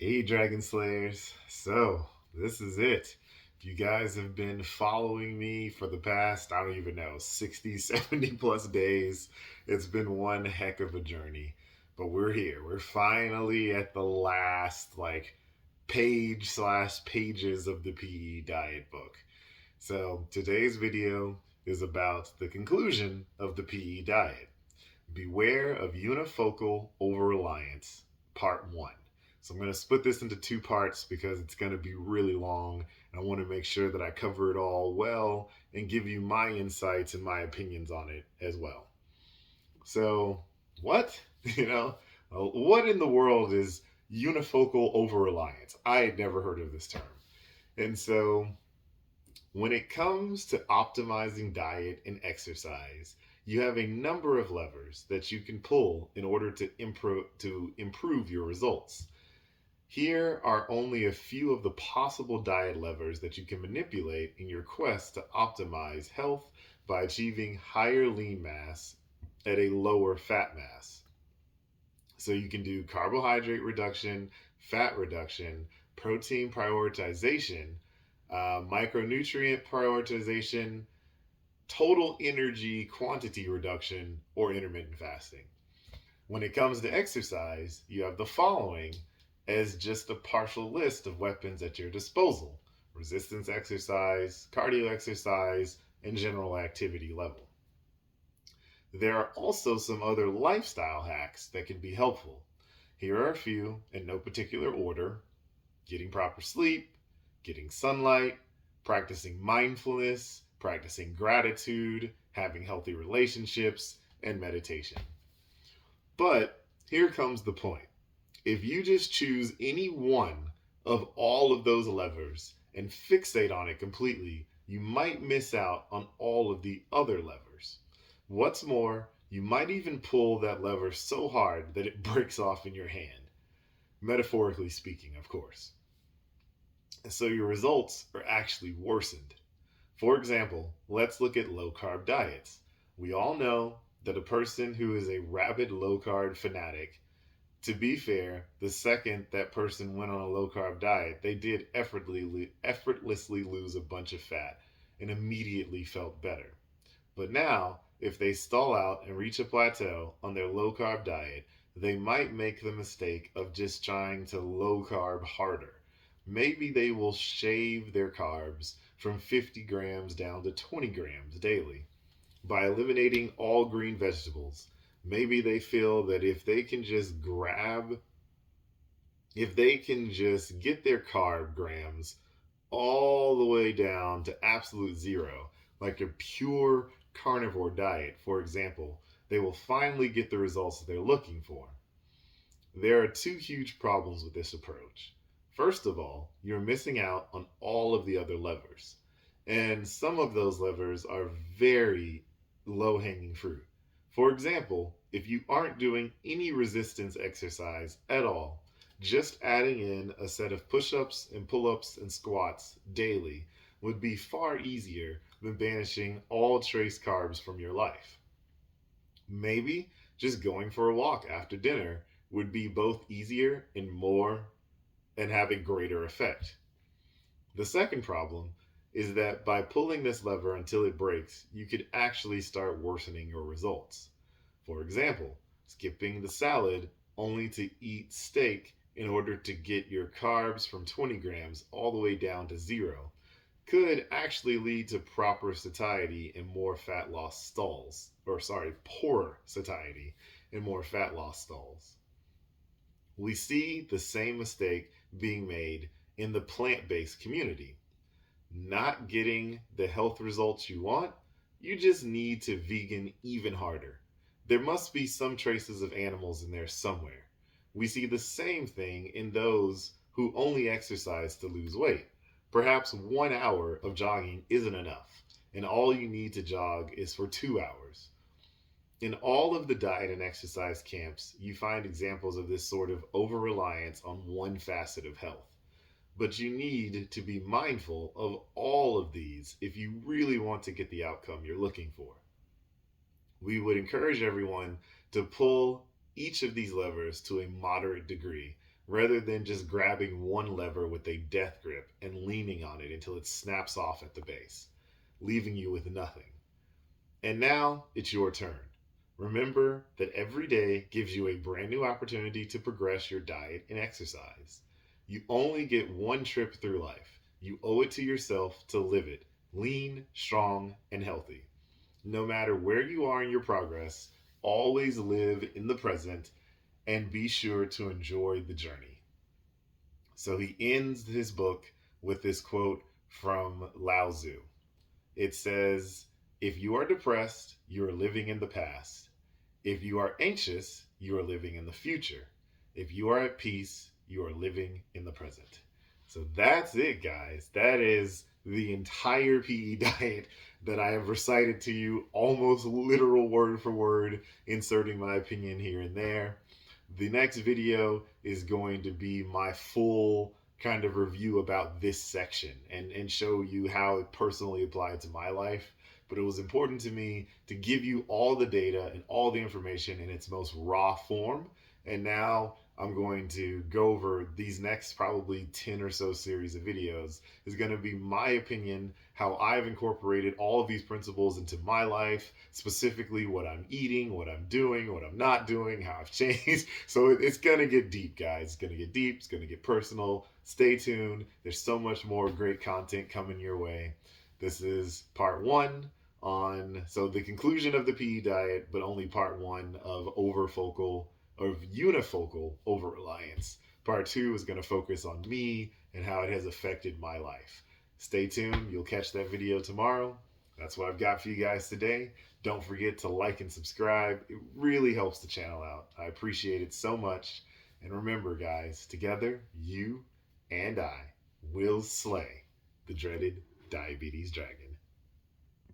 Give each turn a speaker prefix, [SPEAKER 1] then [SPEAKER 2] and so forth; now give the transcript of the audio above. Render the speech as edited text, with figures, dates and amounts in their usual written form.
[SPEAKER 1] Hey, Dragon Slayers. So, this is it. If you guys have been following me for the past, I don't even know, 60, 70 plus days, it's been one heck of a journey. But we're here. We're finally at the last, page slash pages of the PE diet book. So, today's video is about the conclusion of the PE diet. Beware of unifocal over reliance, part one. So I'm going to split this into two parts because it's going to be really long. And I want to make sure that I cover it all well and give you my insights and my opinions on it as well. So, what? You know, what in the world is unifocal over reliance? I had never heard of this term. And so when it comes to optimizing diet and exercise, you have a number of levers that you can pull in order to improve your results. Here are only a few of the possible diet levers that you can manipulate in your quest to optimize health by achieving higher lean mass at a lower fat mass. So you can do carbohydrate reduction, fat reduction, protein prioritization, micronutrient prioritization, total energy quantity reduction, or intermittent fasting. When it comes to exercise, you have the following as just a partial list of weapons at your disposal: resistance exercise, cardio exercise, and general activity level. There are also some other lifestyle hacks that can be helpful. Here are a few in no particular order: getting proper sleep, getting sunlight, practicing mindfulness, practicing gratitude, having healthy relationships, and meditation. But here comes the point. If you just choose any one of all of those levers and fixate on it completely, you might miss out on all of the other levers. What's more, you might even pull that lever so hard that it breaks off in your hand. Metaphorically speaking, of course. And so your results are actually worsened. For example, let's look at low carb diets. We all know that a person who is a rabid low carb fanatic, to be fair, the second that person went on a low carb diet, they did effortlessly lose a bunch of fat and immediately felt better. But now, if they stall out and reach a plateau on their low carb diet, they might make the mistake of just trying to low carb harder. Maybe they will shave their carbs from 50 grams down to 20 grams daily by eliminating all green vegetables. Maybe they feel that if they can just get their carb grams all the way down to absolute zero, like a pure carnivore diet, for example, they will finally get the results that they're looking for. There are two huge problems with this approach. First of all, you're missing out on all of the other levers. And some of those levers are very low hanging fruit. For example, if you aren't doing any resistance exercise at all, just adding in a set of push ups and pull ups and squats daily would be far easier than banishing all trace carbs from your life. Maybe just going for a walk after dinner would be both easier and have a greater effect. The second problem is that by pulling this lever until it breaks, you could actually start worsening your results. For example, skipping the salad only to eat steak in order to get your carbs from 20 grams all the way down to zero could actually lead to proper satiety and more fat loss stalls. Poor satiety and more fat loss stalls. We see the same mistake being made in the plant based community. Not getting the health results you want, you just need to vegan even harder. There must be some traces of animals in there somewhere. We see the same thing in those who only exercise to lose weight. Perhaps 1 hour of jogging isn't enough, and all you need to jog is for 2 hours. In all of the diet and exercise camps, you find examples of this sort of over reliance on one facet of health. But you need to be mindful of all of these if you really want to get the outcome you're looking for. We would encourage everyone to pull each of these levers to a moderate degree rather than just grabbing one lever with a death grip and leaning on it until it snaps off at the base, leaving you with nothing. And now it's your turn. Remember that every day gives you a brand new opportunity to progress your diet and exercise. You only get one trip through life. You owe it to yourself to live it lean, strong, and healthy. No matter where you are in your progress, always live in the present and be sure to enjoy the journey. So he ends his book with this quote from Lao Tzu. It says, "If you are depressed, you are living in the past. If you are anxious, you are living in the future. If you are at peace, you are living in the present." So that's it, guys. That is the entire PE diet that I have recited to you, almost literal word for word, inserting my opinion here and there. The next video is going to be my full kind of review about this section and show you how it personally applied to my life. But it was important to me to give you all the data and all the information in its most raw form. And now I'm going to go over these next probably 10 or so series of videos is going to be my opinion, how I've incorporated all of these principles into my life, specifically what I'm eating, what I'm doing, what I'm not doing, how I've changed. So it's going to get deep, guys. It's going to get deep. It's going to get personal. Stay tuned. There's so much more great content coming your way. This is part one on the conclusion of the PE diet, but only part one of unifocal over reliance. Part two is going to focus on me and how it has affected my life. Stay tuned. You'll catch that video tomorrow. That's what I've got for you guys today. Don't forget to like and subscribe. It really helps the channel out. I appreciate it so much. And remember, guys, together, you and I will slay the dreaded diabetes dragon.